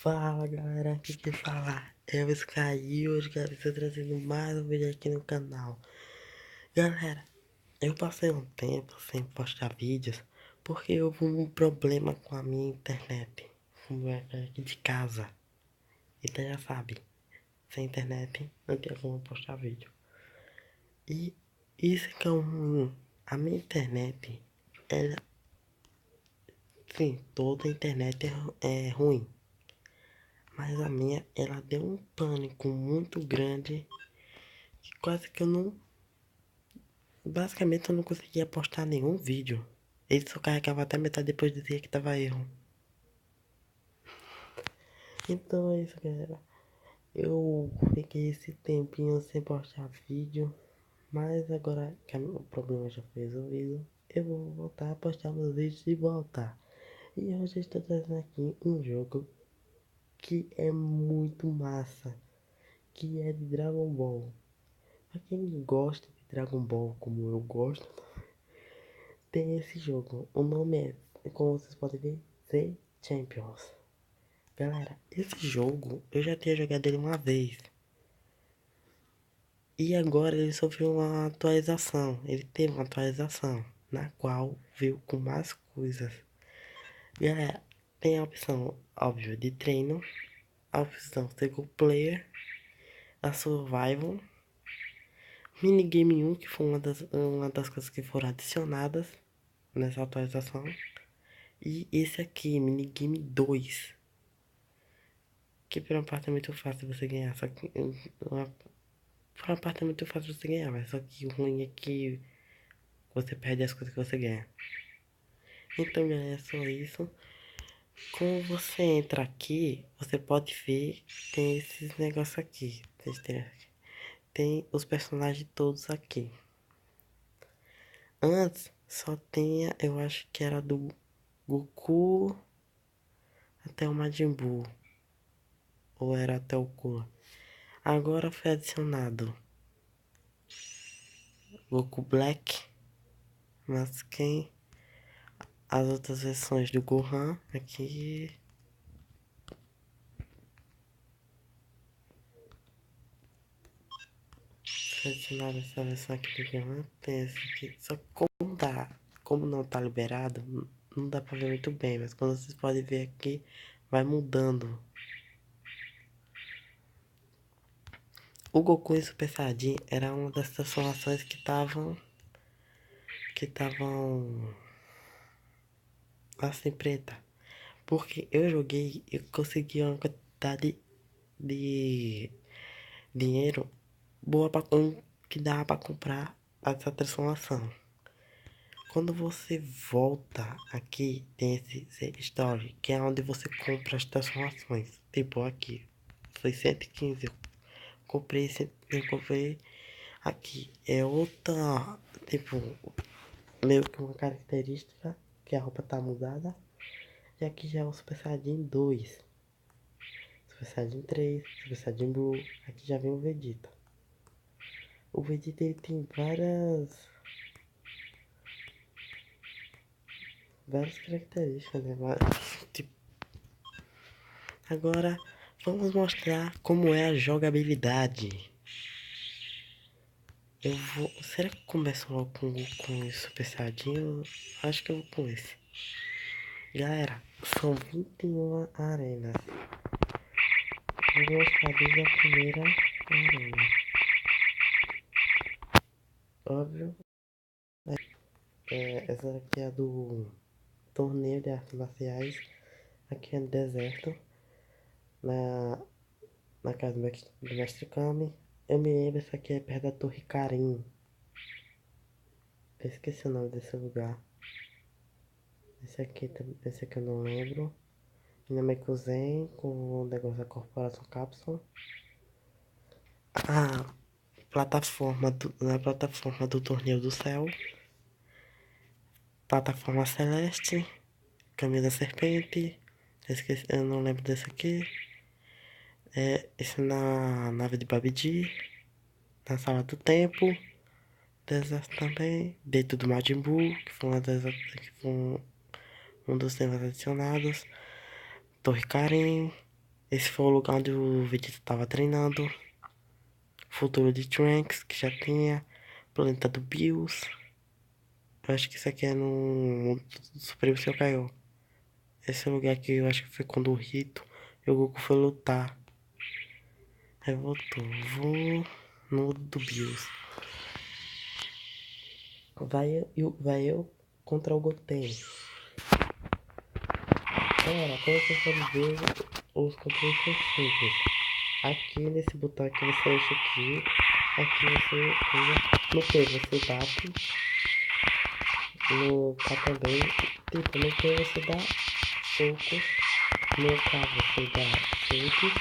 Fala galera, aqui que fala é o Sky e hoje galera, estou trazendo mais um vídeo aqui no canal. Galera, eu passei um tempo sem postar vídeos porque houve um problema com a minha internet, aqui de casa. Então já sabe, sem internet não tem como postar vídeo. E isso que é um ruim, a minha internet, ela, sim, toda a internet é ruim. Mas a minha, ela deu um pânico muito grande que quase que eu não. Basicamente eu não conseguia postar nenhum vídeo. Ele só carregava até metade depois dizia que tava erro. Então é isso, galera. Eu fiquei esse tempinho sem postar vídeo. Mas agora que o problema já foi resolvido, eu vou voltar a postar meus vídeos e voltar. E hoje eu estou trazendo aqui um jogo que é muito massa. Que é de Dragon Ball. Pra quem gosta de Dragon Ball como eu gosto, tem esse jogo. O nome é, como vocês podem ver, The Champions. Galera, esse jogo eu já tinha jogado ele uma vez. E agora ele sofreu uma atualização. Ele teve uma atualização na qual veio com mais coisas. Galera, tem a opção, óbvio, de treino, a opção single player, a survival, minigame 1, que foi uma das coisas que foram adicionadas nessa atualização. E esse aqui, minigame 2. Que por uma parte é muito fácil você ganhar, só que por uma parte é muito fácil você ganhar, mas só que o ruim é que você perde as coisas que você ganha. Então, galera, é só isso. Como você entra aqui, você pode ver, tem esses negócios aqui. Tem os personagens todos aqui. Antes, só tinha, eu acho que era do Goku até o Majin Buu. Ou era até o Cooler. Agora foi adicionado Goku Black, mas quem as outras versões do Gohan aqui. Selecionar essa versão aqui do Gohan. Tem esse aqui. Só que como não tá liberado, não dá pra ver muito bem. Mas quando vocês podem ver aqui, vai mudando. O Goku em Super Saiyajin era uma das transformações que estavam assim preta. Porque eu joguei e consegui uma quantidade de dinheiro boa pra, que dava pra comprar essa transformação. Quando você volta aqui, tem esse Story, que é onde você compra as transformações. Tipo aqui, foi 115. Eu comprei aqui. É outra, tipo, meio que uma característica, que a roupa tá mudada. E aqui já é o Super Saiyajin 2. Super Saiyajin 3, Super Saiyajin Blue. Aqui já vem o Vegeta. O Vegeta ele tem várias características, né? Tipo, agora vamos mostrar como é a jogabilidade. Eu vou. Será que eu começo logo com o Super Saiyajin? Acho que eu vou com esse. Galera, são 21 arenas. Vou mostrar desde a primeira arena. Óbvio. Essa aqui é a do torneio de artes marciais. Aqui é no deserto. Na, na casa do mestre Kami. Eu me lembro, essa aqui é perto da Torre Karin. Eu esqueci o nome desse lugar. Esse aqui eu não lembro. Namekusei com o negócio da corporação cápsula. A na plataforma do Torneio do Céu. Plataforma Celeste. Caminho da Serpente. Eu não lembro desse aqui. Esse na nave de Babidi. Na Sala do Tempo. Deserto também. Dentro do Majin Buu, que foi um dos temas adicionados. Torre Karen. Esse foi o lugar onde o Vegeta tava treinando. Futuro de Trunks, que já tinha. Planeta do Bills. Eu acho que isso aqui é no mundo do Supremo Senhor. Esse é o lugar que eu acho que foi quando o Rito e o Goku foi lutar. Aí voltou. Vou no do Bills. Vai eu contra o Goten. Galera, como vocês podem ver, os controles são simples. Aqui nesse botão aqui você enche aqui. Aqui você usa. No P você bate. No K também. Tipo, no P você dá socos. No K você dá chutes.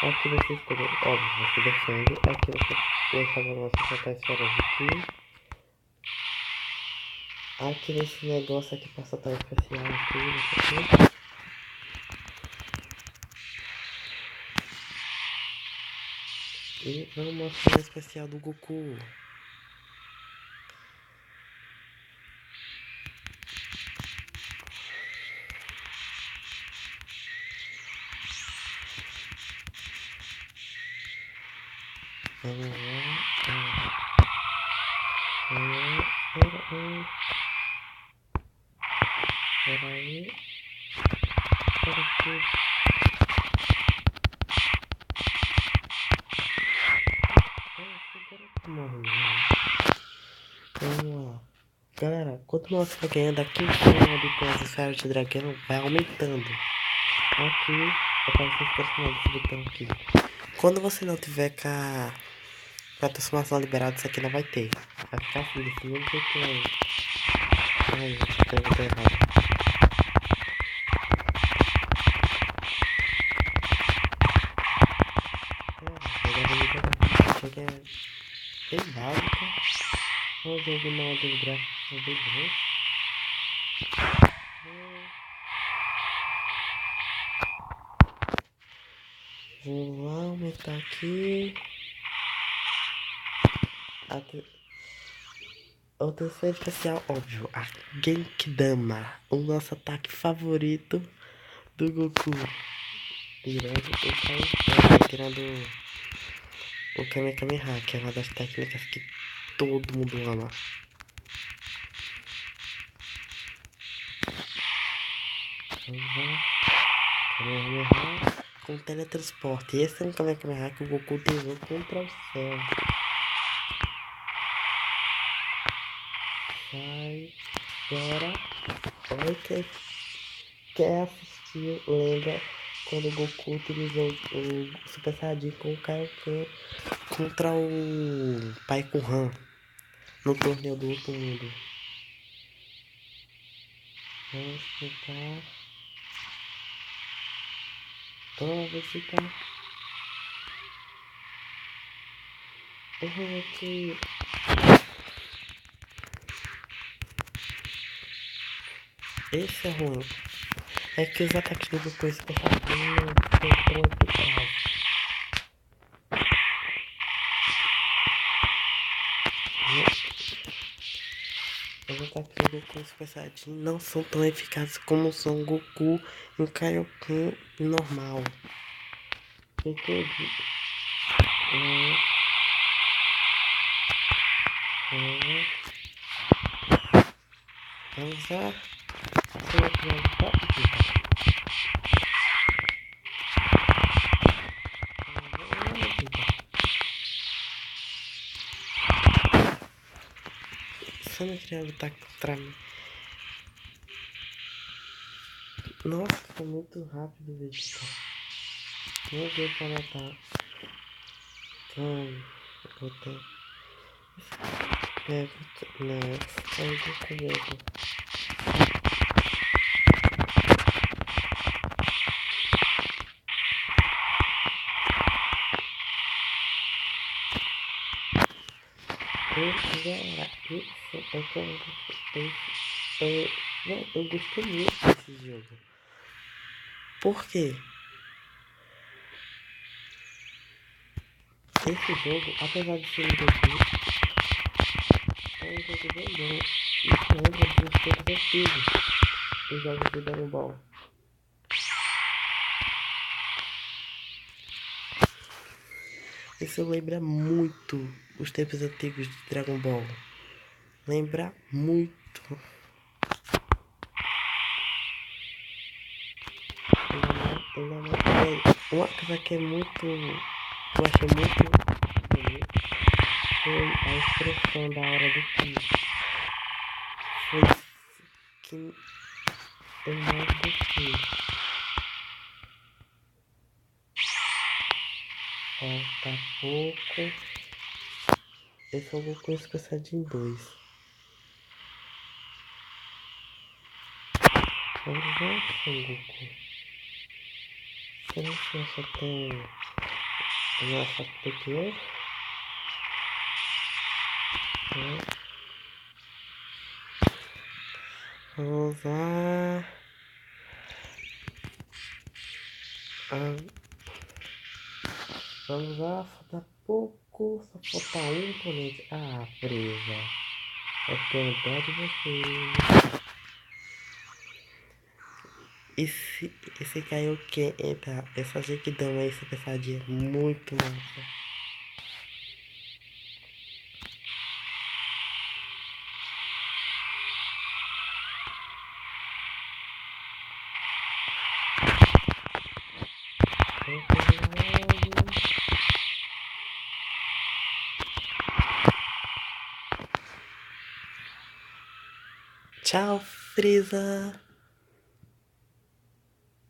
Aqui você escolhe, óbvio, você defende. Aqui você lança a bola, você solta as esferas aqui. Aqui nesse negócio aqui pra soltar especial aqui, nesse aqui. E vamos mostrar o especial do Goku. Vamos lá. Peraí. Peraí. Vamos lá. Galera, quanto mais vai ganhando aqui com as esferas de dragão, vai aumentando. Aqui, eu quero vocês transformar esse botão aqui. Quando você não tiver com a transformação liberada, isso aqui não vai ter. Vai ficar assim, desse mesmo jeito aí. Ai, eu tô errado. Chega bem básica. O jogo não tem gráficos bem bons. Vou lá aumentar aqui. O terceiro especial, óbvio, a Genkidama, o nosso ataque favorito do Goku. Tirando o tirando o Kamehameha, que é uma das técnicas que todo mundo ama. Kamehameha com teletransporte. Esse é um Kamehameha que o Goku usou contra o céu. Sai. Agora, olha quem quer assistir, lembra quando o Goku utilizou o Super Saiyajin com o Kaioken contra o Pai Gohan no torneio do outro mundo. Vamos tentar. Toma, Vegeta. Aqui. Esse é ruim. É que os ataques do Goku Super Saiyajin não são tão eficazes. Os ataques do Goku Super Saiyajin não são tão eficazes como são Goku e Kaioken normal. Entendi. Vamos lá. Você não queria lutar contra mim. Nossa, foi muito rápido, Vegeta. Meu Deus, pra matar. Então, eu tenho. Não, aí eu mesmo. Galera, isso é que eu gostei muito desse jogo. Por quê? Esse jogo, apesar de ser um jogo, é um jogo bem bom. Isso lembra dos tempos antigos dos jogos de Dragon Ball. Isso lembra muito os tempos antigos de Dragon Ball. Lembra muito. Uma coisa que é muito. Que eu achei muito bonito foi a expressão da hora do que. Foi que eu mais gostei. Falta pouco. Eu só vou com esse Saiyajin 2. Vamos lá, Son Goku. Será que essa tem. Nossa, tem que ir? Vamos lá. Vamos lá, falta pouco. Só falta um oponente. Ah, presa. Eu tenho dó de você. Esse Kaioken entra. Essa Genkidama aí, essa pesadinha é muito massa. Tchau, Frieza!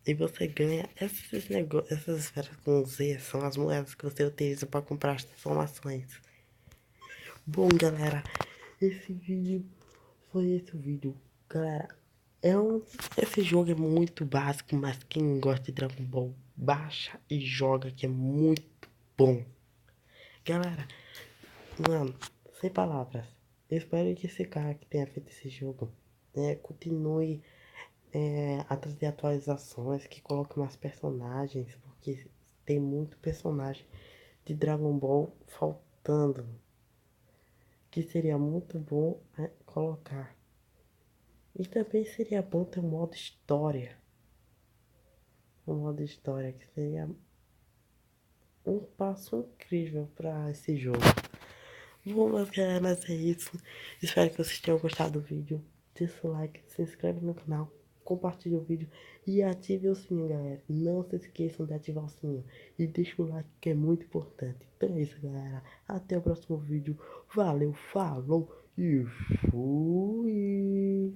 E você ganha esses negócios, essas esferas com Z, são as moedas que você utiliza para comprar as transformações. Bom, galera, esse vídeo, galera. Esse jogo é muito básico, mas quem gosta de Dragon Ball, baixa e joga, que é muito bom. Galera, mano, sem palavras. Eu espero que esse cara que tenha feito esse jogo continue a trazer atualizações, que coloque mais personagens, porque tem muito personagem de Dragon Ball faltando, que seria muito bom colocar. E também seria bom ter um modo história. Um modo história que seria um passo incrível para esse jogo. Bom, mas galera, mas é isso. Espero que vocês tenham gostado do vídeo. Deixa o like, se inscreve no canal, compartilha o vídeo e ative o sininho, galera. Não se esqueçam de ativar o sininho e deixa o like, que é muito importante. Então é isso, galera. Até o próximo vídeo. Valeu, falou e fui!